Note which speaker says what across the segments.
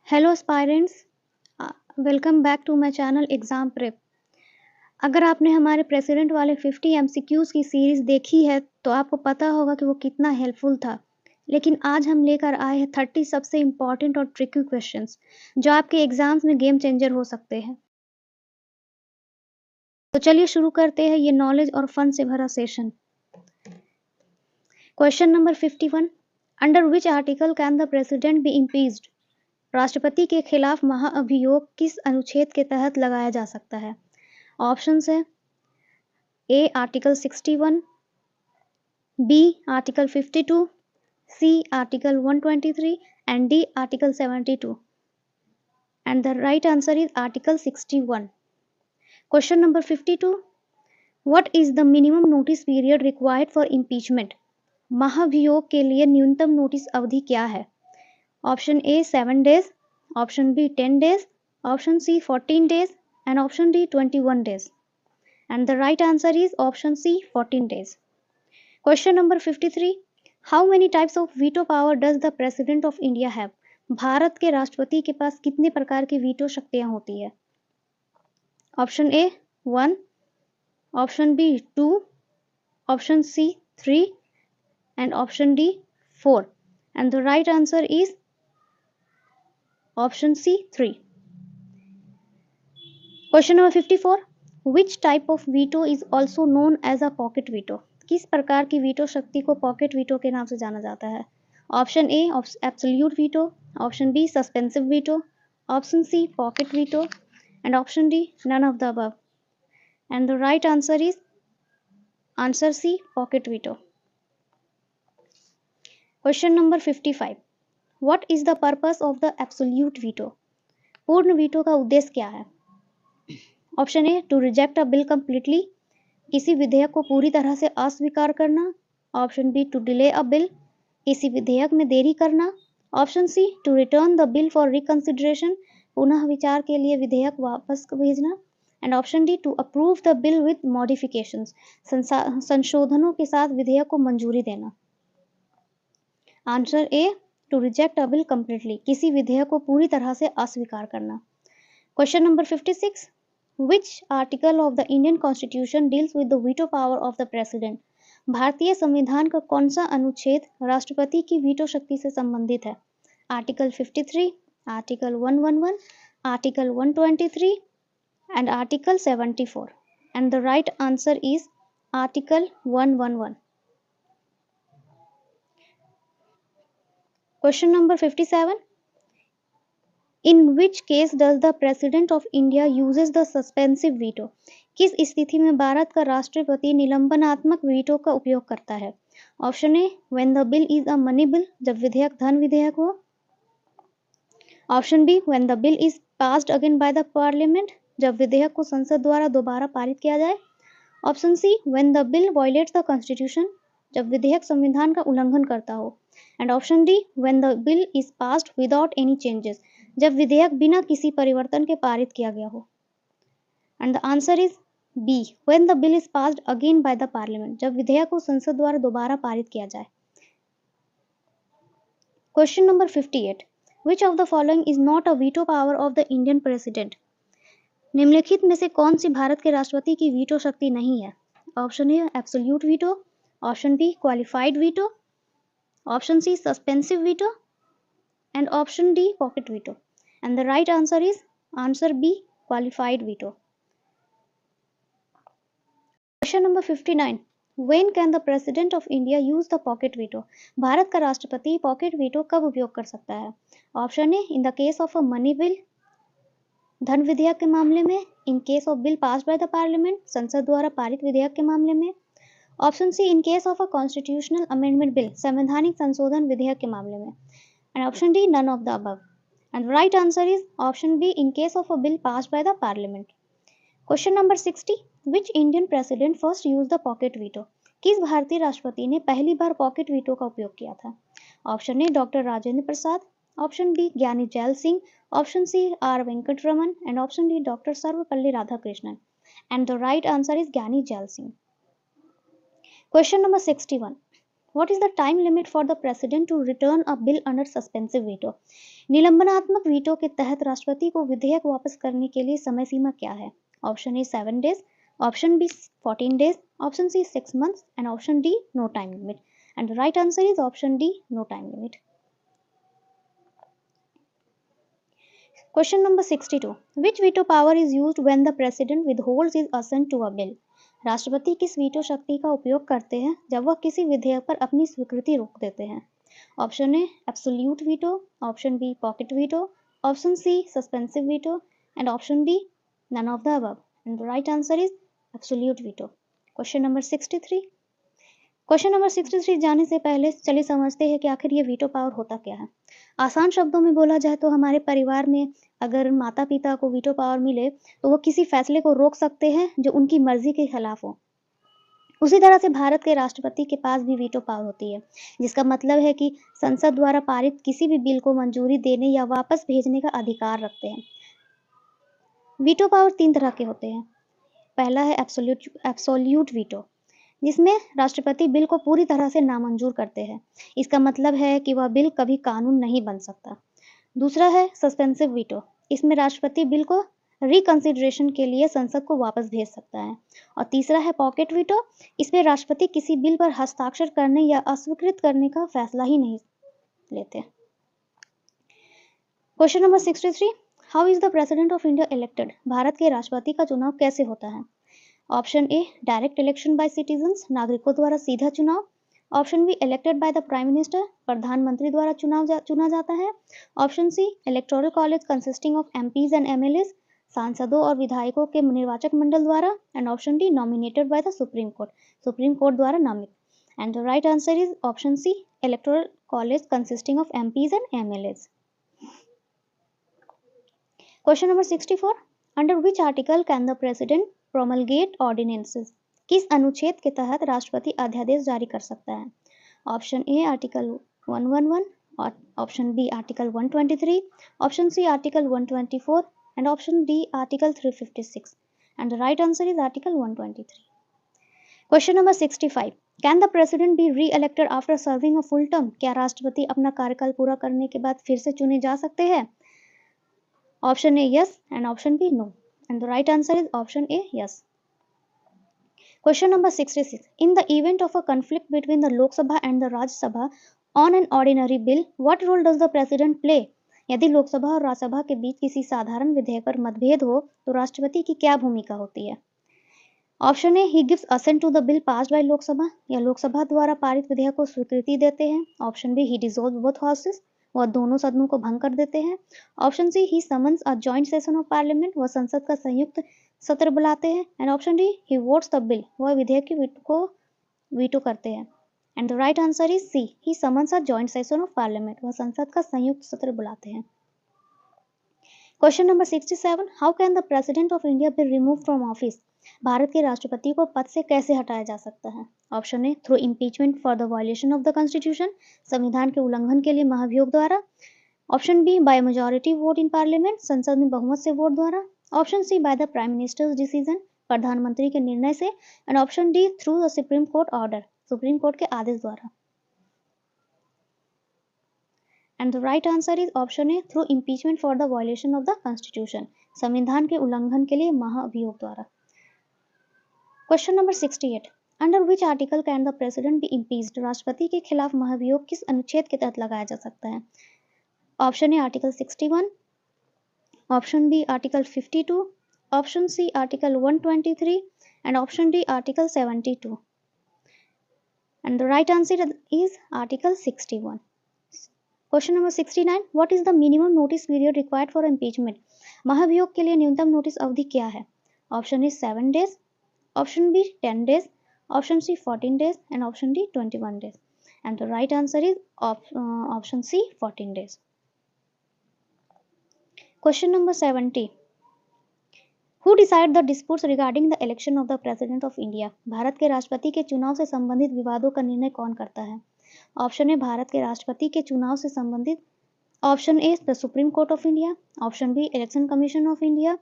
Speaker 1: Hello aspirants, welcome back to my channel exam prep. अगर आपने हमारे प्रेसिडेंट वाले 50 एमसीक्यूज़ की सीरीज़ देखी है तो आपको पता होगा कि वो कितना हेल्पफुल था। लेकिन आज हम लेकर आए हैं 30 सबसे इम्पॉर्टेंट और ट्रिकी क्वेश्चंस जो आपके एग्जाम्स में गेम चेंजर हो सकते हैं। तो चलिए शुरू करते हैं ये नॉलेज और फन से भरा session. Question number 51, under which article can the president be impeached? राष्ट्रपति के खिलाफ महाअभियोग किस अनुच्छेद के तहत लगाया जा सकता है? ऑप्शंस है A article 61, B article 52, C article 123 and D article 72, and the right answer is article 61. Question number 52, what is the minimum notice period required for impeachment? महाभियोग के लिए न्यूनतम नोटिस अवधि क्या है? Option A 7 days, option B 10 days, option C 14 days and option D 21 days, and the right answer is option C 14 days. Question number 53, how many types of veto power does the president of India have? Bharat के राष्ट्रपति के पास कितने प्रकार की veto शक्तियां होती है? Option A 1, option B 2, option C 3 and option D 4, and the right answer is option C 3. Question number 54, which type of veto is also known as a pocket veto? किस प्रकार की वीटो शक्ति को pocket veto के नाम से जाना जाता है? Option A absolute veto, option B suspensive veto, option C pocket veto and option D none of the above, and the right answer is answer C pocket veto. Question number 55, what is the purpose of the absolute veto? पूर्ण veto का उद्देश्य क्या है? Option A to reject a bill completely, किसी विधेयक को पूरी तरह से अस्वीकार करना, option B to delay a bill, किसी विधेयक में देरी करना, option C to return the bill for reconsideration, पुनः विचार के लिए विधेयक वापस भेजना, and option D to approve the bill with modifications, संशोधनों के साथ विधेयक को मंजूरी देना। Answer A to reject a bill completely, किसी विधेयक को पूरी तरह से अस्वीकार करना। Question number 56, which article of the Indian Constitution deals with the veto power of the president? भारतीय संविधान का कौन सा अनुच्छेद राष्ट्रपति की वीटो शक्ति से संबंधित है? Article 53, article 111, article 123 and article 74, and the right answer is article 111. Question number 57, in which case does the president of India uses the suspensive veto? किस स्थिति में भारत का राष्ट्रपति निलंबनात्मक वीटो का उपयोग करता है? Option A when the bill is a money bill, जब विधेयक धन विधेयक हो, option B when the bill is passed again by the parliament, जब विधेयक को संसद द्वारा दोबारा पारित किया जाए, option C when the bill violates the constitution, जब विधेयक संविधान का उल्लंघन करता हो, and option D when the bill is passed without any changes, जब विधेयक बिना किसी परिवर्तन के पारित किया गया हो, and the answer is be when the bill is passed again by the parliament, जब विधेयक को संसद द्वारा दोबारा पारित किया जाए। Question number 58, which of the following is not a veto power of the Indian president? निम्नलिखित में से कौन सी भारत के राष्ट्रपति की वीटो शक्ति नहीं है? Option A absolute veto, option B qualified veto, option C suspensive veto and option D pocket veto, and the right answer is answer B qualified veto. Question number 59, when can the president of India use the pocket veto? भारत का राष्ट्रपति pocket veto कब उपयोग कर सकता है? Option A in the case of a money bill, धन विधेयक के मामले में, in case of bill passed by the parliament, संसद द्वारा पारित विधेयक के मामले में, option C in case of a constitutional amendment bill, संवैधानिक संशोधन विधेयक के मामले में, and option D none of the above, and the right answer is option B in case of a bill passed by the parliament. Question number 60, which Indian president first used the pocket veto? किस भारतीय राष्ट्रपति ने पहली बार pocket veto का उपयोग किया था? Option A doctor Rajendra Prasad, option B Giani Zail Singh, option C R Venkataraman, and option D doctor Sarvepalli Radhakrishnan, and the right answer is Giani Zail Singh. Question number 61, What is the time limit for the president to return a bill under suspensive veto? निलंबनात्मक veto के तहत राष्ट्रपति को विधेयक वापस करने के लिए समय सीमा क्या है? Option A 7 days, option B 14 days, option C 6 months and option D no time limit. And the right answer is option D, no time limit. Question number 62. Which veto power is used when the president withholds his assent to a bill? राष्ट्रपति किस veto शक्ति का उपयोग करते हैं जब वह किसी विधेयक पर अपनी स्वीकृति रोक देते हैं? Option A absolute veto, option B pocket veto, option C suspensive veto and option D none of the above. And the right answer is absolute veto. Question number 63. Question number 63 जाने से पहले चलिए समझते हैं कि आखिर ये वीटो पावर होता क्या है. आसान शब्दों में बोला जाए तो हमारे परिवार में अगर माता पिता को वीटो पावर मिले तो वो किसी फैसले को रोक सकते हैं जो उनकी मर्जी के खिलाफ हो. उसी तरह से भारत के राष्ट्रपति के पास भी वीटो पावर होती है, जिसका मतलब है कि संसद द्वारा पारित किसी भी बिल को मंजूरी देने या वापस भेजने का अधिकार रखते हैं. वीटो पावर 3 तरह के होते हैं. पहला है एब्सोल्यूट वीटो, जिसमें राष्ट्रपति बिल को पूरी तरह से नामंजूर करते हैं. इसका मतलब है कि वह बिल कभी कानून नहीं बन सकता. दूसरा है सस्पेंसिव वीटो. इसमें राष्ट्रपति बिल को रिकंसिडरेशन के लिए संसद को वापस भेज सकता है. और तीसरा है पॉकेट वीटो. इसमें राष्ट्रपति किसी बिल पर हस्ताक्षर करने या अस्वीकृत करने का फैसला ही नहीं लेते. Question number 63. How is the president of India elected? भारत के राष्ट्रपति का चुनाव कैसे होता है? Option A direct election by citizens, नागरिकों द्वारा सीधा चुनाव. Option B elected by the prime minister, प्रधानमंत्री द्वारा चुना जाता है. Option C electoral college consisting of MPs and MLAs, सांसदों और विधायकों के निर्वाचक मंडल द्वारा. And option D nominated by the supreme court, supreme court द्वारा नामित. And the right answer is option C electoral college consisting of MPs and MLAs. Question number 64. Under which article can the president promulgate ordinances? किस अनुच्छेद के तहत राष्ट्रपति अध्यादेश जारी कर सकता है? Option A article 111, option B article 123, option C article 124 and option D article 356. And the right answer is article 123. Question number 65. Can the president be re elected after serving a full term? क्या राष्ट्रपति अपना कार्यकाल पूरा करने के बाद फिर से चुने जा सकते हैं? Option A yes and option B no. And the right answer is option A, yes. Question number 66. In the event of a conflict between the Lok Sabha and the Rajya Sabha on an ordinary bill, what role does the president play? यदि लोकसभा और राज्यसभा के बीच किसी साधारण विधेयक पर मतभेद हो तो राष्ट्रपति की क्या भूमिका होती है? Option A he gives assent to the bill passed by Lok Sabha, या लोकसभा द्वारा पारित विधेयक को स्वीकृति देते हैं. Option B he dissolve both houses, वह दोनों सदनों को भंग कर देते हैं. Option C he summons a joint session of parliament, वह संसद का संयुक्त सत्र बुलाते हैं. And option D he votes the bill, वह विधेयक की को वीटो करते हैं. And the right answer is C he summons a joint session of parliament, वह संसद का संयुक्त सत्र बुलाते हैं. Question number 67. How can the president of India be remove from office? भारत के राष्ट्रपति को पद से कैसे हटाया जा सकता है? Option A through impeachment for the violation of the constitution, संविधान के उल्लंघन के लिए महाभियोग द्वारा. Option B by majority vote in parliament, संसद में बहुमत से वोट द्वारा. Option C by the prime minister's decision, प्रधानमंत्री के निर्णय से. And option D through the supreme court order, supreme court के आदेश द्वारा. And the right answer is option A through impeachment for the violation of the constitution, संविधान के उल्लंघन के लिए महाभियोग द्वारा. Question number 68. Under which article can the president be impeached? राष्ट्रपति के खिलाफ महाभियोग किस अनुच्छेद के तहत लगाया जा सकता है? Option A article 61, option B article 52, option C article 123 and option D article 72. And the right answer is article 61. Question number 69. What is the minimum notice period required for impeachment? महाभियोग के लिए न्यूनतम नोटिस अवधि क्या है? Option A 7 days, option B 10 days, option C 14 days and option D 21 days. And the right answer is option C 14 days. Question number 70. Who decide the disputes regarding the election of the president of India? भारत के राष्ट्रपति के चुनाव से संबंधित विवादों का निर्णय कौन करता है? ऑप्शन ए भारत के राष्ट्रपति के चुनाव से संबंधित, option A the supreme court of India, option B election commission of India,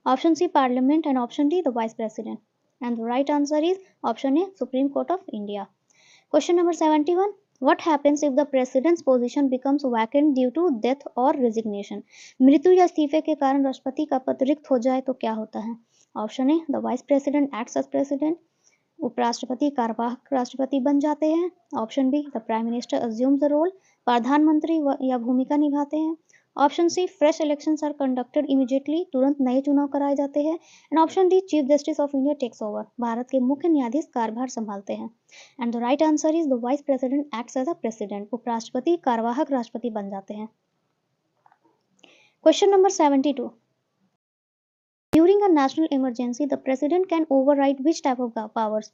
Speaker 1: option C parliament and option D the vice president. and the right answer is option A, Supreme Court of India. Question number 71. What happens if the president's position becomes vacant due to death or resignation? मृत्यु या इस्तीफे के कारण राष्ट्रपति का पद रिक्त हो जाए तो क्या होता है? Option A, the vice president acts as president, उपराष्ट्रपति कार्यवाहक राष्ट्रपति बन जाते हैं। Option B, the prime minister assumes the role, प्रधानमंत्री या भूमिका निभाते हैं। Option C, fresh elections are conducted immediately, तुरंत नए चुनाव कराए जाते हैं। And option D, chief justice of India takes over, भारत के मुख्य न्यायाधीश कार्यभार संभालते हैं। And the right answer is the vice president acts as a president, उपराष्ट्रपति कार्यवाहक राष्ट्रपति बन जाते हैं। Question number 72. During a national emergency, the president can override which type of powers?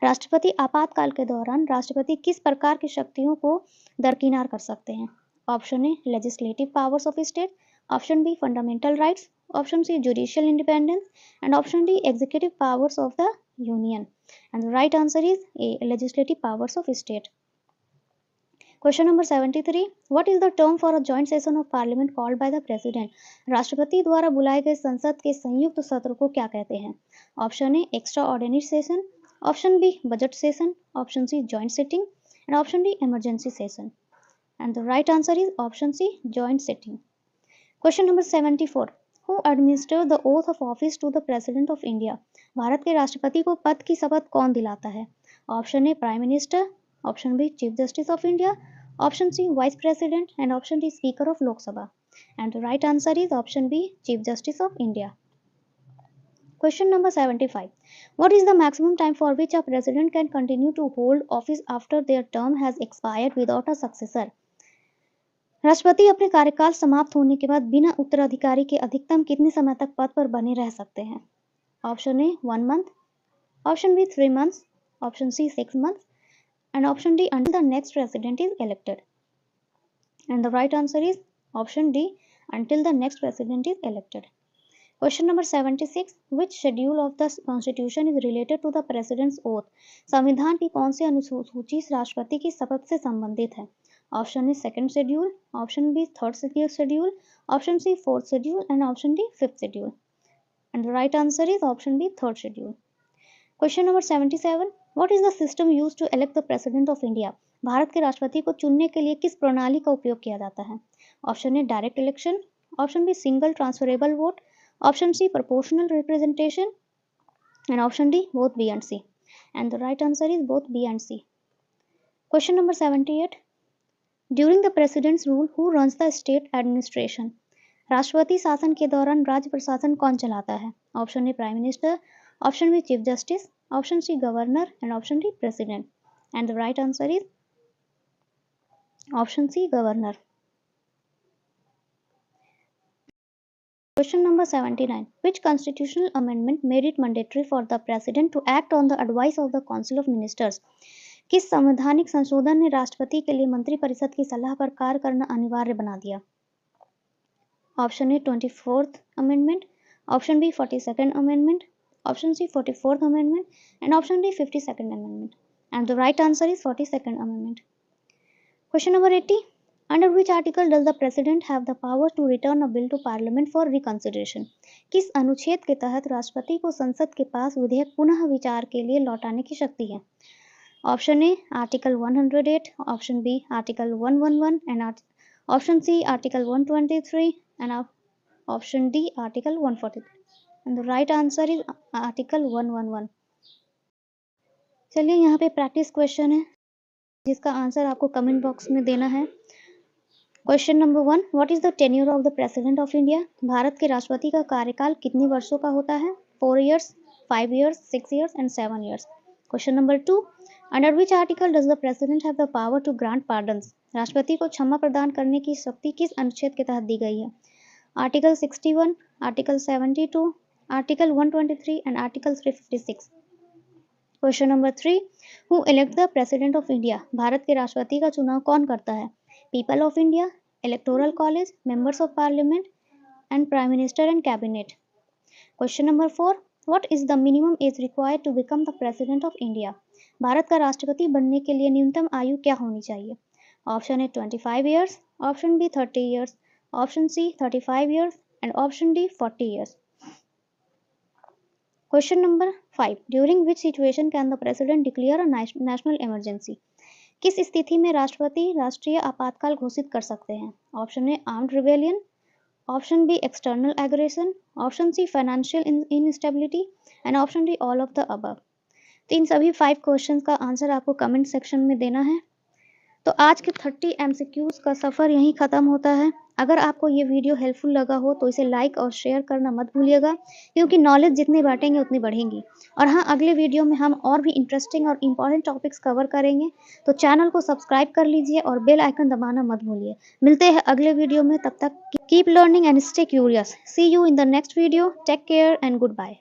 Speaker 1: राष्ट्रपति आपातकाल के दौरान राष्ट्रपति किस प्रकार की शक्तियों को दरकिनार कर सकते हैं? Option A, legislative powers of state, option B, fundamental rights, option C, judicial independence, and option D, executive powers of the union. And the right answer is A, legislative powers of state. Question number 73. What is the term for a joint session of parliament called by the president? राष्ट्रपति द्वारा बुलाए गए संसद के संयुक्त सत्र को क्या कहते हैं? Option A, extraordinary session, option B, budget session, option C, joint sitting, and option D, emergency session. And the right answer is option C, joint sitting. Question number 74. Who administer the oath of office to the president of India? भारत के राष्ट्रपति को पद की शपथ कौन दिलाता है? Option A, prime minister, option B, chief justice of India, option C, vice president, and option D, speaker of Lok Sabha. And the right answer is option B, chief justice of India. Question number 75. What is the maximum time for which a president can continue to hold office after their term has expired without a successor? राष्ट्रपति अपने कार्यकाल समाप्त होने के बाद बिना उत्तराधिकारी के अधिकतम कितने समय तक पद पर बने रह सकते हैं? Option A, 1 month, option B, 3 months, option C, 6 months, and option D, until the next president is elected. And the right answer is option D, until the next president is elected. Question number 76. Which schedule of the constitution is related to the president's oath? संविधान की कौन सी अनुसूची राष्ट्रपति की शपथ से संबंधित है? Option A, second schedule, option B, third schedule, option C, fourth schedule, and option D, fifth schedule. And the right answer is option B, third schedule. Question number 77. What is the system used to elect the president of India? Bharat के राष्ट्रपति को चुनने के लिए किस प्रणाली का उपयोग किया जाता है? Option A, direct election, option B, single transferable vote, option C, proportional representation, and option D, both B and C. And the right answer is both B and C. Question number 78. During the president's rule who runs the state administration? राष्ट्रपति शासन के दौरान राज्य प्रशासन कौन चलाता है? Option A, prime minister, option B, chief justice, option C, governor, and option D, president. And the right answer is option C, governor. Question number 79. Which constitutional amendment made it mandatory for the president to act on the advice of the Council of Ministers? किस संवैधानिक संशोधन ने राष्ट्रपति के लिए मंत्रिपरिषद की सलाह पर कार्य करना अनिवार्य बना दिया? Option A, 24th amendment, option B, 42nd amendment, option C, 44th amendment, and option D, 52nd amendment. And the right answer is 42nd amendment. Question number 80. Under which article does the president have the power to return a bill to parliament for reconsideration? किस अनुच्छेद के तहत राष्ट्रपति को संसद के पास विधेयक पुनः विचार के लिए लौटाने की शक्ति है? Option A, article 108, option B, article 111, and option C, article 123, and option D, article 143। And the right answer is article 111। चलिए यहाँ पे प्रैक्टिस क्वेश्चन है जिसका आंसर आपको कमेंट बॉक्स में देना है। Question number 1. What is the tenure of the president of India? भारत के राष्ट्रपति का कार्यकाल कितने वर्षों का होता है? 4 years, 5 years, 6 years, and 7 years. Question number 2. Under which article does the president have the power to grant pardons? राष्ट्रपति को क्षमा प्रदान करने की शक्ति किस अनुच्छेद के तहत दी गई है? Article 61, article 72, article 123, and article 356। Question number 3. Who elect the president of India? भारत के राष्ट्रपति का चुनाव कौन करता है? People of India, Electoral College, Members of Parliament, and Prime Minister and Cabinet. Question number 4. What is the minimum age required to become the President of India? Bharat का राष्ट्रपति बनने के लिए न्यूनतम आयु क्या होनी चाहिए? Option A, 25 years, option B, 30 years, option C, 35 years, and option D, 40 years. Question number 5. During which situation can the president declare a national emergency? किस स्थिति में राष्ट्रपति राष्ट्रीय आपातकाल घोषित कर सकते हैं? Option A armed rebellion, option B external aggression, option C financial instability and option D all of the above. तो इन सभी 5 क्वेश्चन का आंसर आपको कमेंट सेक्शन में देना है। तो आज के 30 MCQs का सफ़र यहीं ख़त्म होता है। अगर आपको ये वीडियो हेल्पफुल लगा हो तो इसे लाइक और शेयर करना मत भूलिएगा, क्योंकि नॉलेज जितनी बांटेंगे उतनी बढ़ेंगी। और हाँ, अगले वीडियो में हम और भी इंटरेस्टिंग और इम्पॉर्टेंट टॉपिक्स कवर करेंगे, तो चैनल को सब्सक्राइब कर लीजिए और बेल आइकन दबाना मत भूलिए। मिलते हैं अगले वीडियो में, तब तक keep learning and stay curious. See you in the next video. Take care and good bye.